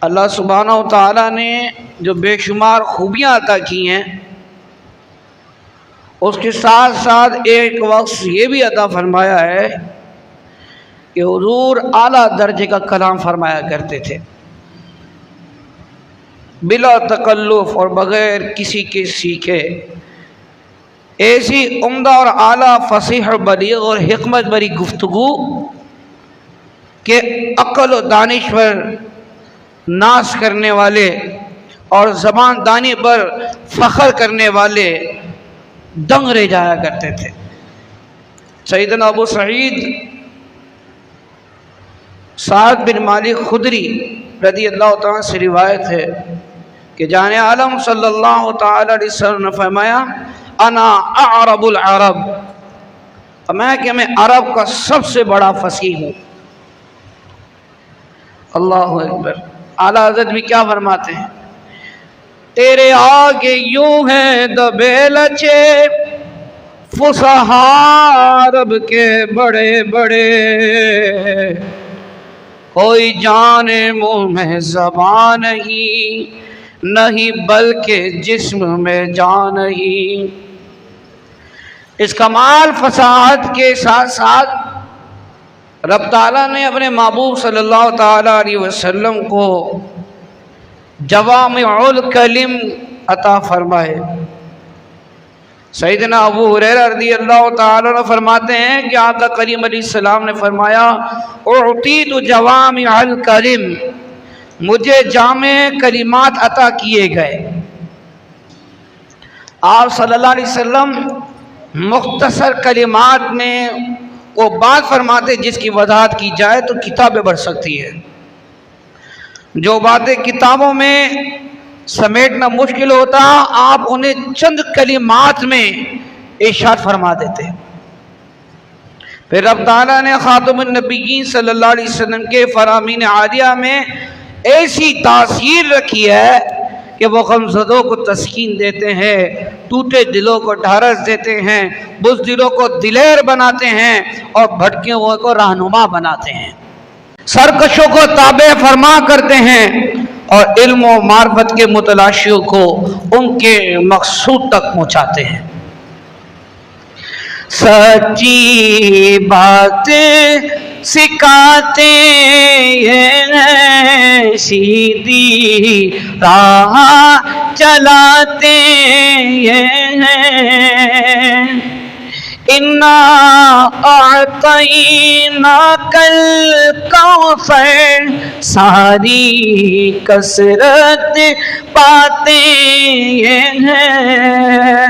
اللہ سبحانہ و تعالیٰ نے جو بے شمار خوبیاں عطا کی ہیں، اس کے ساتھ ساتھ ایک وقت یہ بھی عطا فرمایا ہے کہ حضور اعلیٰ درجے کا کلام فرمایا کرتے تھے، بلا تکلف اور بغیر کسی کے سیکھے، ایسی عمدہ اور اعلیٰ فصیح اور بلیغ اور حکمت بری گفتگو کہ عقل و دانش پر ناز کرنے والے اور زبان دانی پر فخر کرنے والے دنگ رہ جایا کرتے تھے۔ سیدنا ابو سعید سعد بن مالک خدری رضی اللہ تعالیٰ سے روایت ہے کہ جان عالم صلی اللہ تعالی علیہ وسلم نے فرمایا انا اعرب العرب، میں عرب کا سب سے بڑا فصیح ہوں۔ اللہ اکبر۔ اعلیٰ حضرت بھی کیا فرماتے ہیں؟ تیرے آگے یوں ہیں دبے لچے فصحاء عرب کے بڑے بڑے، کوئی جان منہ میں زبان نہیں بلکہ جسم میں جان نہیں۔ اس کمال فصاحت کے ساتھ ساتھ رب تعالیٰ نے اپنے محبوب صلی اللہ تعالیٰ علیہ وسلم کو جوامع الکلم عطا فرمائے۔ سیدنا ابو ہریرہ رضی اللہ تعالیٰ عنہ فرماتے ہیں کہ آقا کریم علیہ السلام نے فرمایا اعطیت جوامع الکلم، مجھے جامع کلمات عطا کیے گئے۔ آپ صلی اللہ علیہ وسلم مختصر کلمات میں وہ بات فرماتے جس کی وضاحت کی جائے تو کتابیں بڑھ سکتی ہے، جو باتیں کتابوں میں سمیٹنا مشکل ہوتا آپ انہیں چند کلمات میں ارشاد فرما دیتے۔ پھر رب تعالیٰ نے خاتم النبیین صلی اللہ علیہ وسلم کے فرامین عالیہ میں ایسی تاثیر رکھی ہے کہ وہ غمزدوں کو تسکین دیتے ہیں، ٹوٹے دلوں کو ڈھارس دیتے ہیں، بزدلوں کو دلیر بناتے ہیں اور بھٹکے ہوئے کو رہنما بناتے ہیں، سرکشوں کو تابع فرما کرتے ہیں اور علم و معرفت کے متلاشیوں کو ان کے مقصود تک پہنچاتے ہیں۔ سچی باتیں سکھاتے ہیں، سیدھی راہ چلاتے ہیں، انا اعطیناک الکوثر ساری کثرت پاتے ہیں۔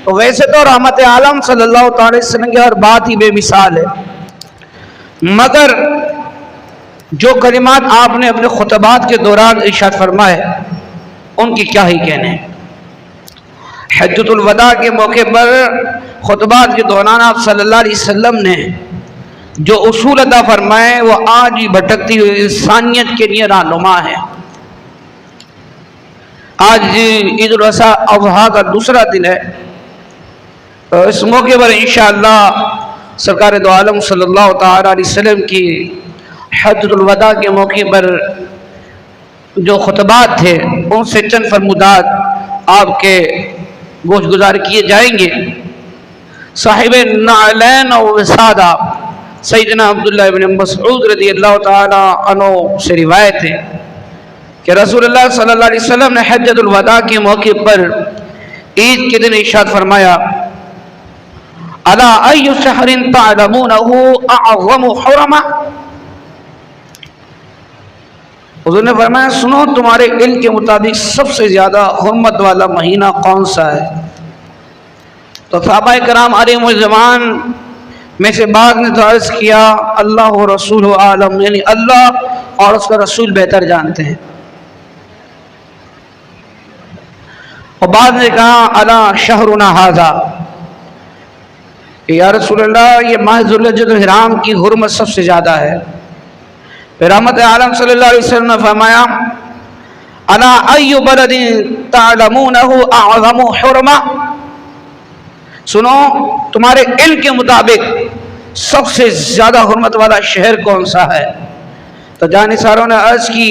ویسے تو رحمت عالم صلی اللہ تعالی وسلم کی ہر بات ہی بے مثال ہے، مگر جو کلمات آپ نے اپنے خطبات کے دوران ارشاد فرمائے ان کی کیا ہی کہنے۔ حجۃ الوداع کے موقع پر خطبات کے دوران آپ صلی اللہ علیہ وسلم نے جو اصول عطا فرمائے وہ آج بھی بھٹکتی ہوئی انسانیت کے لیے رہنما ہے۔ آج عید الاضحیٰ کا دوسرا دن ہے، اس موقع پر انشاءاللہ سرکار دو عالم صلی اللہ تعالی علیہ وسلم کی حجۃ الوداع کے موقع پر جو خطبات تھے ان سے چند فرمودات آپ کے گوش گزار کیے جائیں گے۔ صاحب نعلین و وسادہ سیدنا عبداللہ بن مسعود رضی اللہ تعالی عنہ سے روایت ہے کہ رسول اللہ صلی اللہ علیہ وسلم نے حجۃ الوداع کے موقع پر عید کے دن ارشاد فرمایا الا ای شہر تعلمونہ اعظم حرما، حضور نے فرمایا سنو تمہارے علم کے مطابق سب سے زیادہ حرمت والا مہینہ کون سا ہے؟ تو صحابہ کرام علیہم الرضوان میں سے بعض نے تو عرض کیا اللہ و رسول عالم، یعنی اللہ اور اس کا رسول بہتر جانتے ہیں، اور بعض نے کہا الا شہرنا ھذا، یا رسول اللہ یہ ماہ ذوالحجۃ الحرام کی حرمت سب سے زیادہ ہے۔ پھر رحمت عالم صلی اللہ علیہ وسلم نے فرمایا الا ای بلد تعلمونہ اعظم حرما، سنو تمہارے علم کے مطابق سب سے زیادہ حرمت والا شہر کون سا ہے؟ تو جانثاروں نے عرض کی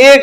1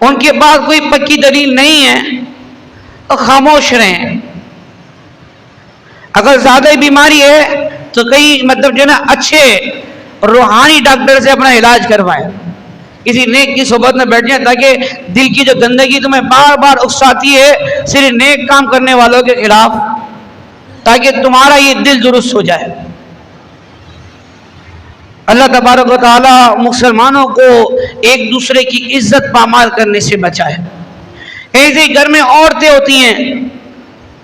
ان کے پاس کوئی پکی دلیل نہیں ہے تو خاموش رہیں. اگر زیادہ بیماری ہے تو کئی مطلب جو ہے نا اچھے روحانی ڈاکٹر سے اپنا علاج کروائیں, کسی نیک کی صحبت میں بیٹھ جائیں, تاکہ دل کی جو گندگی تمہیں بار بار اکساتی ہے صرف نیک کام کرنے والوں کے خلاف, تاکہ تمہارا یہ دل درست ہو جائے. اللہ تبارک و تعالی مسلمانوں کو ایک دوسرے کی عزت پامال کرنے سے بچائے. ایسے گھر میں عورتیں ہوتی ہیں,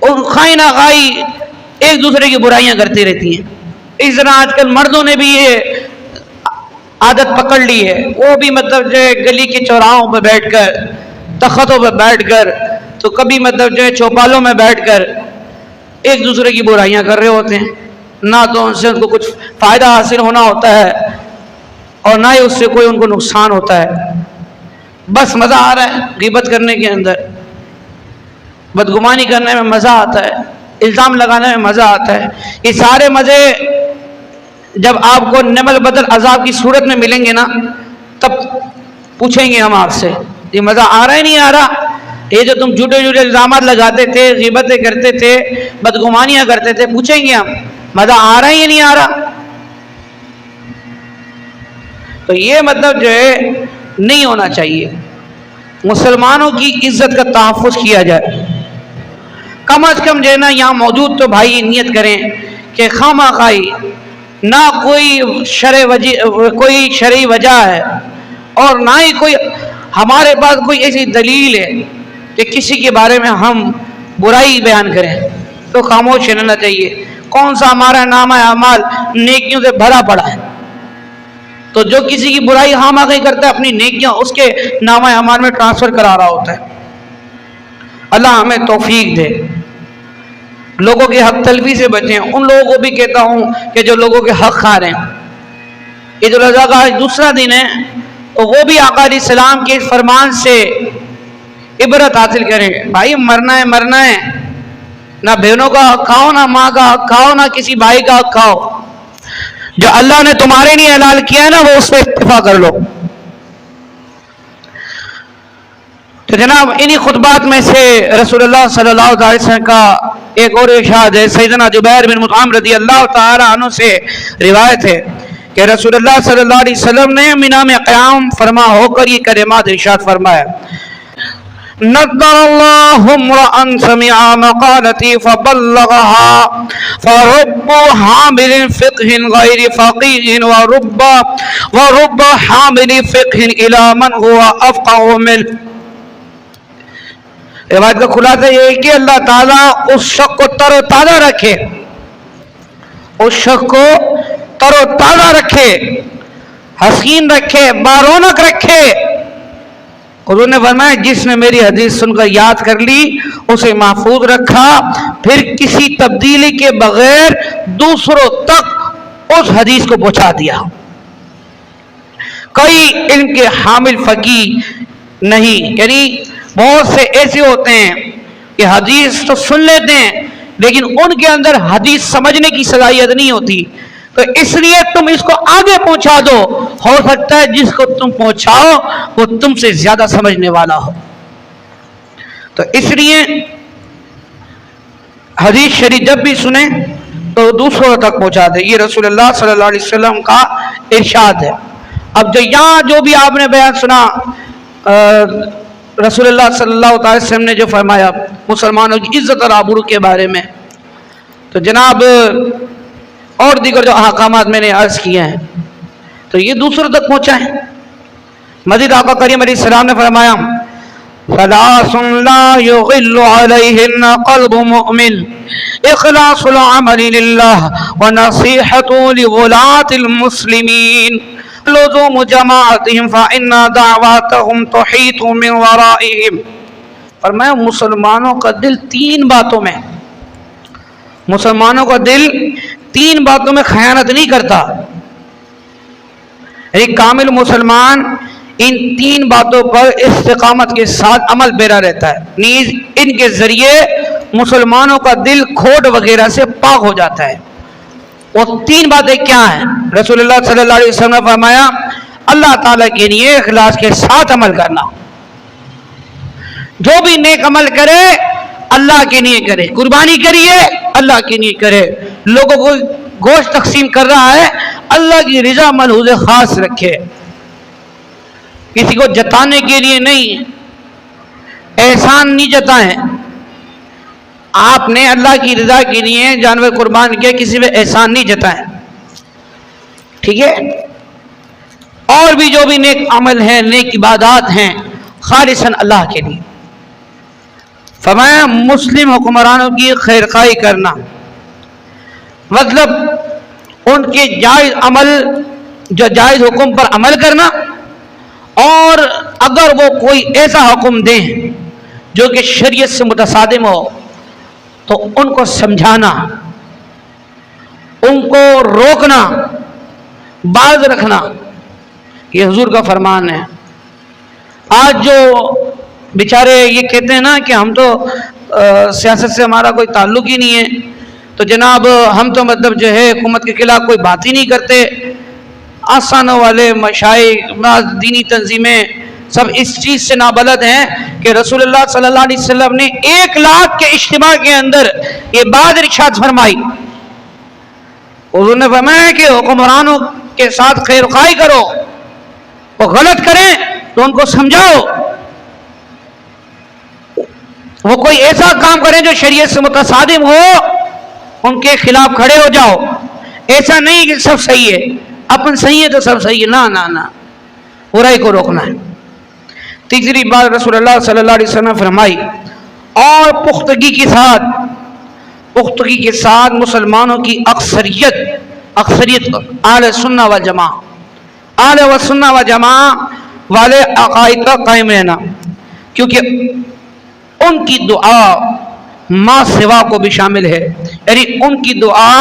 اور خائی نہ خائی ایک دوسرے کی برائیاں کرتی رہتی ہیں. اس طرح آج کل مردوں نے بھی یہ عادت پکڑ لی ہے, وہ بھی مطلب جو ہے گلی کے چوراہوں پہ بیٹھ کر, تختوں پہ بیٹھ کر, تو کبھی مطلب جو ہے چوپالوں میں بیٹھ کر ایک دوسرے کی برائیاں کر رہے ہوتے ہیں. نہ تو ان سے ان کو کچھ فائدہ حاصل ہونا ہوتا ہے اور نہ ہی اس سے کوئی ان کو نقصان ہوتا ہے. بس مزہ آ رہا ہے غیبت کرنے کے اندر, بدگمانی کرنے میں مزہ آتا ہے, الزام لگانے میں مزہ آتا ہے. یہ سارے مزے جب آپ کو نمل بدل عذاب کی صورت میں ملیں گے نا, تب پوچھیں گے ہم آپ سے یہ مزہ آ رہا ہے نہیں آ رہا. یہ جو تم جھوٹے جھوٹے الزامات لگاتے تھے, غیبتیں کرتے تھے, بدگمانیاں کرتے تھے, پوچھیں گے ہم مزہ آ رہا ہے یا نہیں آ رہا. تو یہ مطلب جو ہے نہیں ہونا چاہیے. مسلمانوں کی عزت کا تحفظ کیا جائے. کم از کم جو ہے نا یہاں موجود تو بھائی نیت کریں کہ خواہ خواہی نہ کوئی شرعی وجہ ہے اور نہ ہی کوئی ہمارے پاس کوئی ایسی دلیل ہے کہ کسی کے بارے میں ہم برائی بیان کریں, تو خاموش رہنا چاہیے. کون سا ہمارا نامہ اعمال نیکیوں سے بھرا پڑا ہے, تو جو کسی کی برائی ہم آگے کرتا ہے اپنی نیکیاں اس کے نامہ اعمال میں ٹرانسفر کرا رہا ہوتا ہے. اللہ ہمیں توفیق دے. لوگوں کے حق تلفی سے بچیں. ان لوگوں کو بھی کہتا ہوں کہ جو لوگوں کے حق کھا رہے ہیں, عید الاضحیٰ کا دوسرا دن ہے, تو وہ بھی آقا علیہ السلام کے فرمان سے عبرت حاصل کریں. بھائی مرنا ہے مرنا ہے, نہ بہنوں کا حق کھاؤ, نہ ماں کا حق کھاؤ, نہ کسی بھائی کا حق کھاؤ. جو اللہ نے تمہارے لیے حلال کیا ہے نا وہ اس پہ اتفاق کر لو. تو جناب انہی خطبات میں سے رسول اللہ صلی اللہ علیہ وسلم کا ایک اور ارشاد ہے. سیدنا جبیر بن مطعم رضی اللہ تعالی عنہ سے روایت ہے کہ رسول اللہ صلی اللہ علیہ وسلم نے مینا میں قیام فرما ہو کر یہ کلمات ارشاد فرمایا: نضر اللہ امرأ سمع مقالتی فبلغها فرب حامل فقہ غیر فقیہ ورب حامل فقہ الى من هو افقہ منہ. روایت کا خلاصہ یہ ہے کہ اللہ تعالیٰ اس شخص کو تر و تازہ رکھے, اس شخص کو تر و تازہ رکھے, حسین رکھے, بارونق رکھے. حضور نے فرمایا جس نے میری حدیث سن کر یاد کر لی, اسے محفوظ رکھا, پھر کسی تبدیلی کے بغیر دوسروں تک اس حدیث کو پہنچا دیا. کوئی علم کے حامل فقیہ نہیں. یعنی بہت سے ایسے ہوتے ہیں کہ حدیث تو سن لیتے ہیں لیکن ان کے اندر حدیث سمجھنے کی صلاحیت نہیں ہوتی, تو اس لیے تم اس کو آگے پہنچا دو. ہو سکتا ہے جس کو تم پہنچاؤ وہ تم سے زیادہ سمجھنے والا ہو. تو اس لیے حدیث شریف جب بھی سنیں تو دوسروں تک پہنچا دے. یہ رسول اللہ صلی اللہ علیہ وسلم کا ارشاد ہے. اب یہاں جو بھی آپ نے بیان سنا رسول اللہ صلی اللہ علیہ وسلم نے جو فرمایا مسلمانوں کی عزت اور آبرو کے بارے میں, تو جناب اور دیگر جو احکامات میں نے عرض کیے ہیں تو یہ دوسروں تک پہنچا ہے. مزید آقا کریم علیہ السلام نے فرمایا: ثلاث لا يغل عليهن قلب مؤمن اخلاص العمل لله ونصيحة لولاة المسلمين لزوم جماعتهم فإن دعواتهم تحيط من ورائهم. فرمایا مسلمانوں کا دل تین باتوں میں, مسلمانوں کا دل تین باتوں میں خیانت نہیں کرتا. ایک کامل مسلمان ان تین باتوں پر استقامت کے ساتھ عمل پیرا رہتا ہے, نیز ان کے ذریعے مسلمانوں کا دل کھوٹ وغیرہ سے پاک ہو جاتا ہے. وہ تین باتیں کیا ہیں؟ رسول اللہ صلی اللہ علیہ وسلم نے فرمایا اللہ تعالیٰ کے لیے اخلاص کے ساتھ عمل کرنا, جو بھی نیک عمل کرے اللہ کے لیے کرے، قربانی کریے اللہ کے لیے کرے، لوگوں کو گوشت تقسیم کر رہا ہے اللہ کی رضا ملحوظ خاص رکھے، کسی کو جتانے کے لیے نہیں، احسان نہیں جتائیں۔ آپ نے اللہ کی رضا کے لیے جانور قربان کیا، کسی پہ احسان نہیں جتائیں، ٹھیک ہے۔ اور بھی جو بھی نیک عمل ہیں، نیک عبادات ہیں، خالصاً اللہ کے لیے۔ فرمایا مسلم حکمرانوں کی خیر خواہی کرنا، مطلب ان کے جائز عمل، جو جائز حکم پر عمل کرنا، اور اگر وہ کوئی ایسا حکم دیں جو کہ شریعت سے متصادم ہو تو ان کو سمجھانا، ان کو روکنا، باز رکھنا، یہ حضور کا فرمان ہے۔ آج جو بیچارے یہ کہتے ہیں نا کہ ہم تو سیاست سے ہمارا کوئی تعلق ہی نہیں ہے، تو جناب ہم تو مطلب جو ہے حکومت کے خلاف کوئی بات ہی نہیں کرتے، آسانوں والے مشائخ، دینی تنظیمیں سب اس چیز سے نابلد ہیں کہ رسول اللہ صلی اللہ علیہ وسلم نے 1 لاکھ کے اجتماع کے اندر یہ بات ارشاد فرمائی۔ حضور نے فرمایا کہ حکمرانوں کے ساتھ خیر خواہی کرو، وہ غلط کریں تو ان کو سمجھاؤ، وہ کوئی ایسا کام کریں جو شریعت سے متصادم ہو ان کے خلاف کھڑے ہو جاؤ۔ ایسا نہیں کہ سب صحیح ہے، اپن صحیح ہے تو سب صحیح ہے، نہ برائی کو روکنا ہے۔ تیسری بات رسول اللہ صلی اللہ علیہ وسلم فرمائی، اور پختگی کے ساتھ مسلمانوں کی اکثریت اہل سنہ و جماع والے عقائد کا قائم رہنا، کیونکہ ان کی دعا ما سوا کو بھی شامل ہے، یعنی ان کی دعا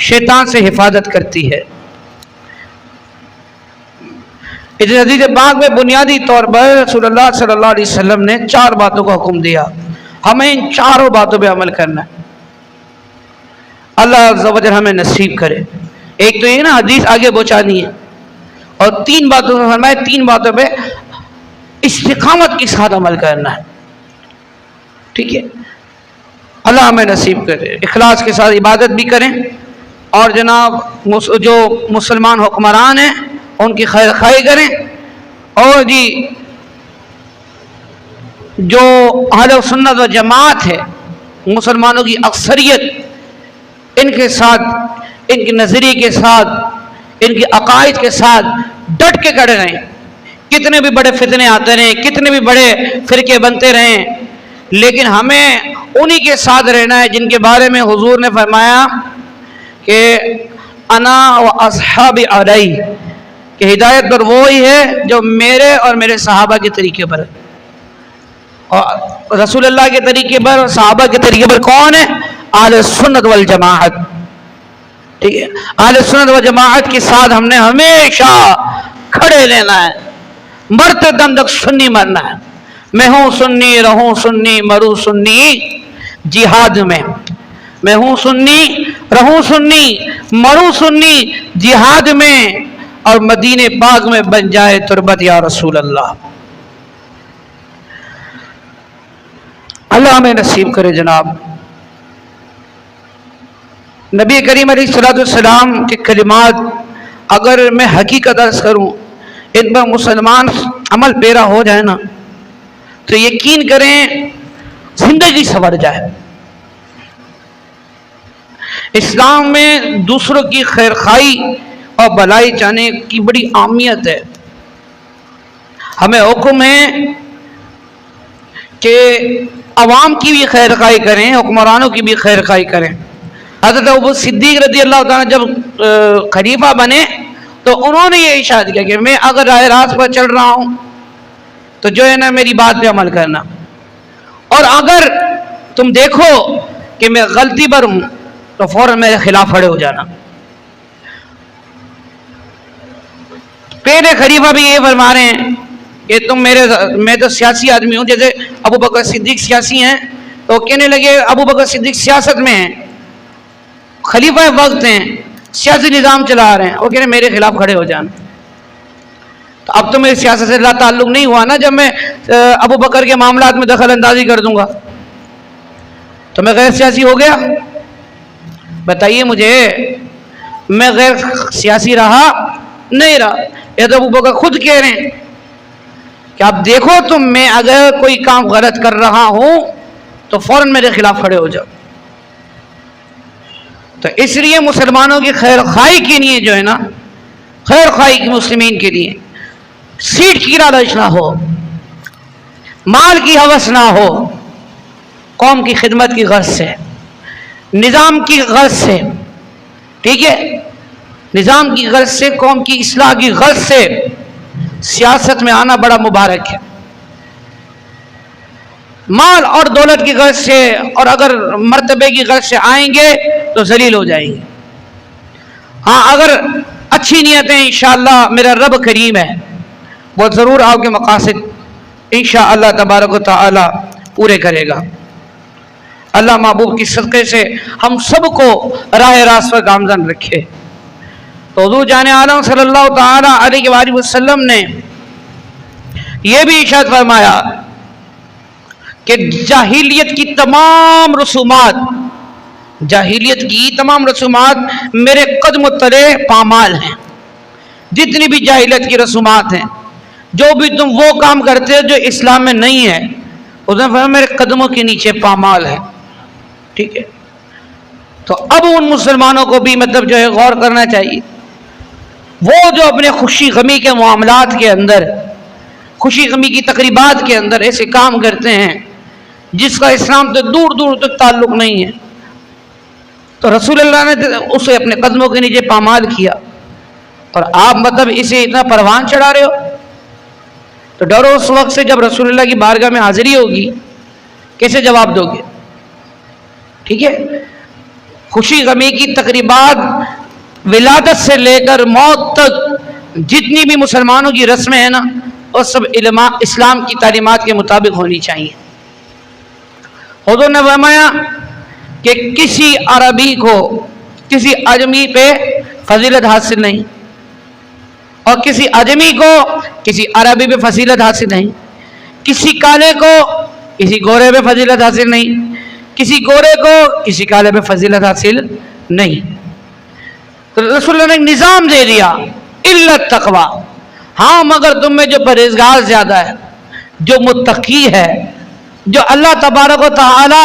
شیطان سے حفاظت کرتی ہے۔ اس حدیث پاک میں بنیادی طور پر رسول اللہ صلی اللہ علیہ وسلم نے 4 باتوں کا حکم دیا، ہمیں ان 4 باتوں پہ عمل کرنا ہے۔ اللہ عز و جل ہمیں نصیب کرے۔ ایک تو یہ نا حدیث آگے پہنچانی ہے، اور 3 باتوں میں فرمایا 3 باتوں پہ استقامت کے ساتھ عمل کرنا ہے، ٹھیک ہے۔ اللہ ہمیں نصیب کرے، اخلاص کے ساتھ عبادت بھی کریں، اور جناب جو مسلمان حکمران ہیں ان کی خیر خواہی کریں، اور جی جو اہل سنت و جماعت ہے، مسلمانوں کی اکثریت، ان کے ساتھ، ان کے نظریے کے ساتھ، ان کے عقائد کے ساتھ ڈٹ کے کھڑے رہیں، کتنے بھی بڑے فتنے آتے رہیں، کتنے بھی بڑے فرقے بنتے رہیں، لیکن ہمیں انہی کے ساتھ رہنا ہے جن کے بارے میں حضور نے فرمایا کہ انا و اصحاب علی، کہ ہدایت پر وہی ہے جو میرے اور میرے صحابہ کے طریقے پر ہے، اور رسول اللہ کے طریقے پر اور صحابہ کے طریقے پر کون ہے؟ اہل سنت والجماعت، ٹھیک ہے۔ اہل سنت والجماعت کے ساتھ ہم نے ہمیشہ کھڑے رہنا ہے، مرتے دم تک سنی مرنا ہے۔ میں ہوں سنی، رہوں سنی، مروں سنی جہاد میں، میں ہوں سنی، رہوں سنی، مروں سنی جہاد میں، اور مدینے پاک میں بن جائے تربت یا رسول اللہ۔ اللہ ہمیں نصیب کرے جناب۔ نبی کریم علیہ الصلوۃ والسلام کے کلمات اگر میں حقیقت عرض کروں، ان پر مسلمان عمل پیرا ہو جائے نا تو یقین کریں زندگی سنور جائے۔ اسلام میں دوسروں کی خیر خواہی اور بھلائی چاہنے کی بڑی اہمیت ہے۔ ہمیں حکم ہے کہ عوام کی بھی خیر خواہی کریں، حکمرانوں کی بھی خیر خواہی کریں۔ حضرت ابو صدیق رضی اللہ تعالیٰ جب خلیفہ بنے تو انہوں نے یہ ارشاد کیا کہ میں اگر راہ راست پر چل رہا ہوں تو جو ہے نا میری بات پہ عمل کرنا، اور اگر تم دیکھو کہ میں غلطی پر ہوں تو فوراً میرے خلاف کھڑے ہو جانا۔ پہلے خلیفہ بھی یہ فرما رہے ہیں کہ میں تو سیاسی آدمی ہوں، جیسے ابو بکر صدیق سیاسی ہیں تو کہنے لگے ابو بکر صدیق سیاست میں ہیں، خلیفہ وقت ہیں، سیاسی نظام چلا رہے ہیں، وہ کہہ رہے ہیں میرے خلاف کھڑے ہو جانا۔ تو اب تو میری سیاست سے لا تعلق نہیں ہوا نا جب میں ابو بکر کے معاملات میں دخل اندازی کر دوں گا تو میں غیر سیاسی ہو گیا؟ بتائیے مجھے، میں غیر سیاسی رہا نہیں رہا؟ یہ تو ابو بکر خود کہہ رہے ہیں کہ آپ دیکھو تو میں اگر کوئی کام غلط کر رہا ہوں تو فوراً میرے خلاف کھڑے ہو جاؤ۔ تو اس لیے مسلمانوں کی خیر خواہی کے لیے جو ہے نا، خیر خواہی کی مسلمین کے لیے سیٹ کی لالچ نہ ہو، مال کی ہوس نہ ہو، قوم کی خدمت کی غرض سے، نظام کی غرض سے، ٹھیک ہے، نظام کی غرض سے، قوم کی اصلاح کی غرض سے سیاست میں آنا بڑا مبارک ہے۔ مال اور دولت کی غرض سے اور اگر مرتبے کی غرض سے آئیں گے تو ذلیل ہو جائیں گے۔ ہاں اگر اچھی نیتیں انشاءاللہ میرا رب کریم ہے وہ ضرور آپ کے مقاصد انشاءاللہ تبارک و تعالی پورے کرے گا۔ اللہ محبوب کی صدقے سے ہم سب کو راہ راست پر گامزن رکھے۔ تو حضور جان عالم صلی اللہ تعالی علیہ وآلہ وسلم نے یہ بھی ارشاد فرمایا کہ جاہلیت کی تمام رسومات میرے قدم تلے پامال ہیں۔ جتنی بھی جاہلیت کی رسومات ہیں، جو بھی تم وہ کام کرتے ہو جو اسلام میں نہیں ہے، اس نے فرمایا میرے قدموں کے نیچے پامال ہے، ٹھیک ہے۔ تو اب ان مسلمانوں کو بھی مطلب جو ہے غور کرنا چاہیے، وہ جو اپنے خوشی غمی کے معاملات کے اندر، خوشی غمی کی تقریبات کے اندر ایسے کام کرتے ہیں جس کا اسلام تو دور دور تک تعلق نہیں ہے، تو رسول اللہ نے اسے اپنے قدموں کے نیچے پامال کیا، اور آپ مطلب اسے اتنا پروان چڑھا رہے ہو۔ تو ڈرو اس وقت سے جب رسول اللہ کی بارگاہ میں حاضری ہوگی، کیسے جواب دو گے؟ ٹھیک ہے، خوشی غمی کی تقریبات ولادت سے لے کر موت تک جتنی بھی مسلمانوں کی رسمیں ہیں نا، وہ سب اسلام کی تعلیمات کے مطابق ہونی چاہیے۔ حضور نے فرمایا کہ کسی عربی کو کسی اجمی پہ فضیلت حاصل نہیں، اور کسی اجمی کو کسی عربی پہ فضیلت حاصل نہیں، کسی کالے کو کسی گورے پہ فضیلت حاصل نہیں، کسی گورے کو کسی کالے پہ فضیلت حاصل نہیں۔ تو رسول اللہ نے ایک نظام دے دیا، الا التقوی، ہاں مگر تم میں جو پرہیزگار زیادہ ہے، جو متقی ہے، جو اللہ تبارک و تعالی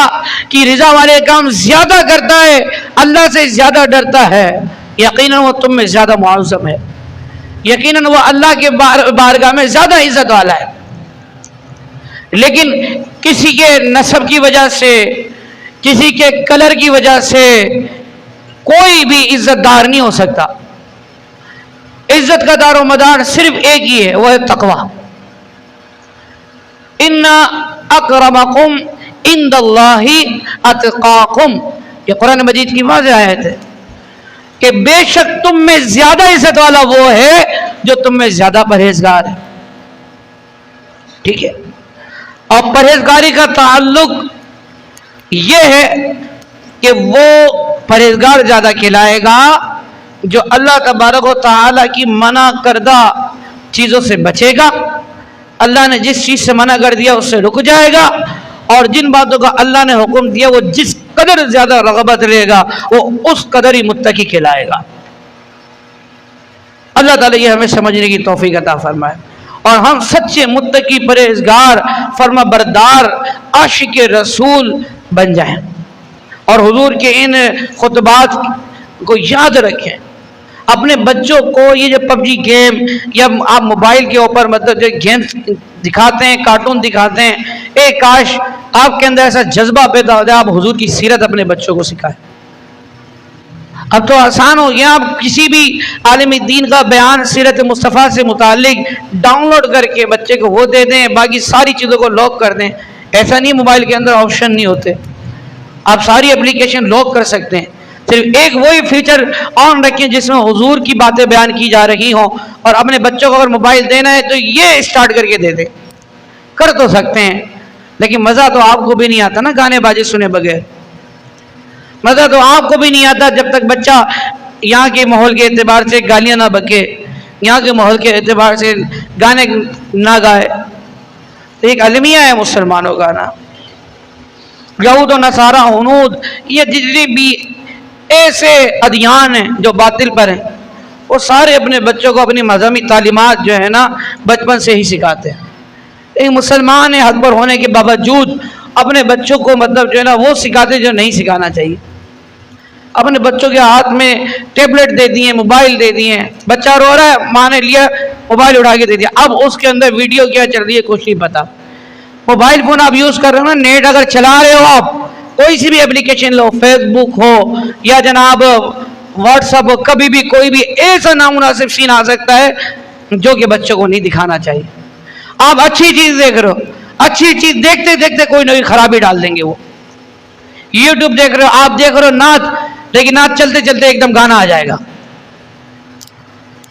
کی رضا والے کام زیادہ کرتا ہے، اللہ سے زیادہ ڈرتا ہے، یقیناً وہ تم میں زیادہ معظم ہے، یقیناً وہ اللہ کے بارگاہ میں زیادہ عزت والا ہے۔ لیکن کسی کے نسب کی وجہ سے، کسی کے کلر کی وجہ سے کوئی بھی عزت دار نہیں ہو سکتا۔ عزت کا دار و مدار صرف ایک ہی ہے، وہ ہے تقوی۔ ان اکرمکم عند اللہ اتقاکم، یہ قرآن مجید کی واضح آیت ہے کہ بے شک تم میں زیادہ عزت والا وہ ہے جو تم میں زیادہ پرہیزگار ہے، ٹھیک ہے۔ اور پرہیزگاری کا تعلق یہ ہے کہ وہ پرہیزگار زیادہ کھلائے گا جو اللہ تبارک و تعالی کی منع کردہ چیزوں سے بچے گا، اللہ نے جس چیز سے منع کر دیا اس سے رک جائے گا، اور جن باتوں کا اللہ نے حکم دیا وہ جس قدر زیادہ رغبت لے گا وہ اس قدر ہی متقی کھلائے گا۔ اللہ تعالیٰ یہ ہمیں سمجھنے کی توفیق عطا فرمائے، اور ہم سچے متقی پرہیزگار فرما بردار عاشق رسول بن جائیں، اور حضور کے ان خطبات کو یاد رکھیں۔ اپنے بچوں کو یہ جو پب جی گیم یا آپ موبائل کے اوپر مطلب جو گیم دکھاتے ہیں، کارٹون دکھاتے ہیں، ایک کاش آپ کے اندر ایسا جذبہ پیدا ہو جائے آپ حضور کی سیرت اپنے بچوں کو سکھائیں۔ اب تو آسان ہو گیا، آپ کسی بھی عالم دین کا بیان سیرت مصطفیٰ سے متعلق ڈاؤن لوڈ کر کے بچے کو وہ دے دیں، باقی ساری چیزوں کو لاک کر دیں۔ ایسا نہیں موبائل کے اندر آپشن نہیں ہوتے، آپ ساری اپلیکیشن لاک کر سکتے ہیں، صرف ایک وہی فیچر آن رکھیں جس میں حضور کی باتیں بیان کی جا رہی ہوں، اور اپنے بچوں کو اگر موبائل دینا ہے تو یہ اسٹارٹ کر کے دے دیں۔ کر تو سکتے ہیں لیکن مزہ تو آپ کو بھی نہیں آتا نا گانے بازی سنے بغیر، مزہ تو آپ کو بھی نہیں آتا جب تک بچہ یہاں کے ماحول کے اعتبار سے گالیاں نہ بکے، یہاں کے ماحول کے اعتبار سے گانے نہ گائے. ایک المیہ ہے مسلمانوں کا نا. یہود و نصارہ ہنود یہ جتنے بھی ایسے ادیان ہیں جو باطل پر ہیں وہ سارے اپنے بچوں کو اپنی مذہبی تعلیمات جو ہے نا بچپن سے ہی سکھاتے ہیں. ایک مسلمان حق پر ہونے کے باوجود اپنے بچوں کو مطلب جو ہے نا وہ سکھاتے جو نہیں سکھانا چاہیے. اپنے بچوں کے ہاتھ میں ٹیبلٹ دے دیے, موبائل دے دیے, بچہ رو رہا ہے ماں نے لیا موبائل اٹھا کے دے دیا, اب اس کے اندر ویڈیو کیا چل رہی ہے کچھ نہیں پتا. موبائل فون آپ یوز کر رہے ہو نا, نیٹ اگر چلا رہے ہو آپ کوئی سی بھی اپلیکیشن لو, فیس بک ہو یا جناب واٹس ایپ ہو, کبھی بھی کوئی بھی ایسا نامناسب سین آ سکتا ہے جو کہ بچوں کو نہیں دکھانا چاہیے. آپ اچھی چیز دیکھ رہے ہو, اچھی چیز دیکھتے دیکھتے کوئی نہ کوئی خرابی ڈال دیں گے. وہ یوٹیوب دیکھ رہے ہو, آپ دیکھ رہے ہو نعت, لیکن نعت چلتے چلتے ایک دم گانا آ جائے گا.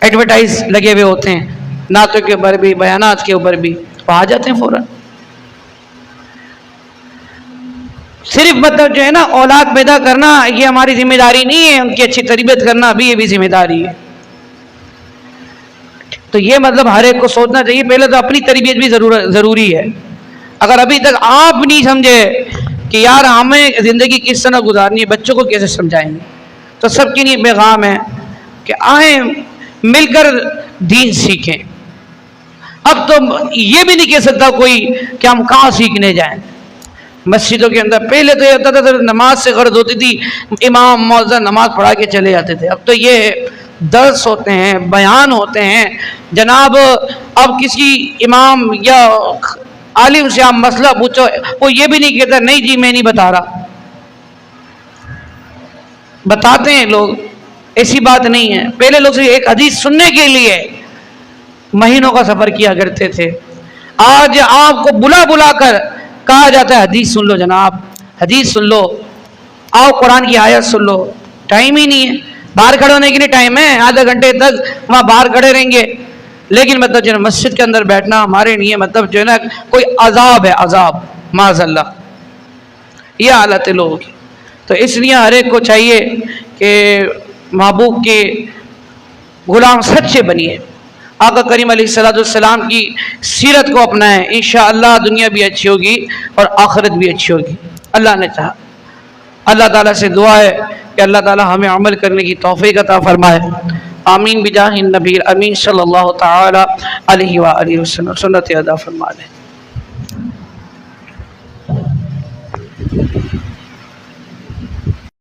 ایڈورٹائز لگے ہوئے ہوتے ہیں نعتوں کے اوپر بھی, بیانات کے اوپر بھی, وہ آ جاتے ہیں فوراً. صرف مطلب جو ہے نا اولاد پیدا کرنا یہ ہماری ذمہ داری نہیں ہے, ان کی اچھی تربیت کرنا بھی یہ بھی ذمہ داری ہے. تو یہ مطلب ہر ایک کو سوچنا چاہیے پہلے تو اپنی تربیت بھی ضروری ہے. اگر ابھی تک آپ نہیں سمجھے کہ یار ہمیں زندگی کس طرح گزارنی ہے, بچوں کو کیسے سمجھائیں گے, تو سب کے لیے پیغام ہے کہ آئیں مل کر دین سیکھیں. اب تو یہ بھی نہیں کہہ سکتا کوئی کہ ہم کہاں سیکھنے جائیں. مسجدوں کے اندر پہلے تو یہ ہوتا تھا نماز سے غرض ہوتی تھی, امام مؤذن نماز پڑھا کے چلے جاتے تھے. اب تو یہ درس ہوتے ہیں, بیان ہوتے ہیں جناب. اب کسی امام یا عالم سے آپ مسئلہ پوچھو, وہ یہ بھی نہیں کہتا نہیں جی میں نہیں بتا رہا, بتاتے ہیں لوگ. ایسی بات نہیں ہے. پہلے لوگ ایک حدیث سننے کے لیے مہینوں کا سفر کیا کرتے تھے. آج آپ کو بلا بلا کر کہا جاتا ہے حدیث سن لو جناب, حدیث سن لو, آؤ قرآن کی آیت سن لو. ٹائم ہی نہیں ہے. باہر کھڑے ہونے کے لیے ٹائم ہے, آدھے گھنٹے تک وہاں باہر کھڑے رہیں گے, لیکن مطلب جو ہے مسجد کے اندر بیٹھنا ہمارے لیے مطلب جو ہے نا کوئی عذاب ہے, عذاب معاذ اللہ. یہ حالت ہے لوگوں کی. تو اس لیے ہر ایک کو چاہیے کہ محبوب کے غلام سچے بنیے, آقا کریم علیہ السلام کی سیرت کو اپنائیں. انشاءاللہ دنیا بھی اچھی ہوگی اور آخرت بھی اچھی ہوگی. اللہ نے چاہا. اللہ تعالیٰ سے دعا ہے کہ اللہ تعالیٰ ہمیں عمل کرنے کی توفیق عطا فرمائے. آمین بجاہ النبی الامین صلی اللہ تعالی علیہ وآلہ وسلم. سنت ادا فرما لیں.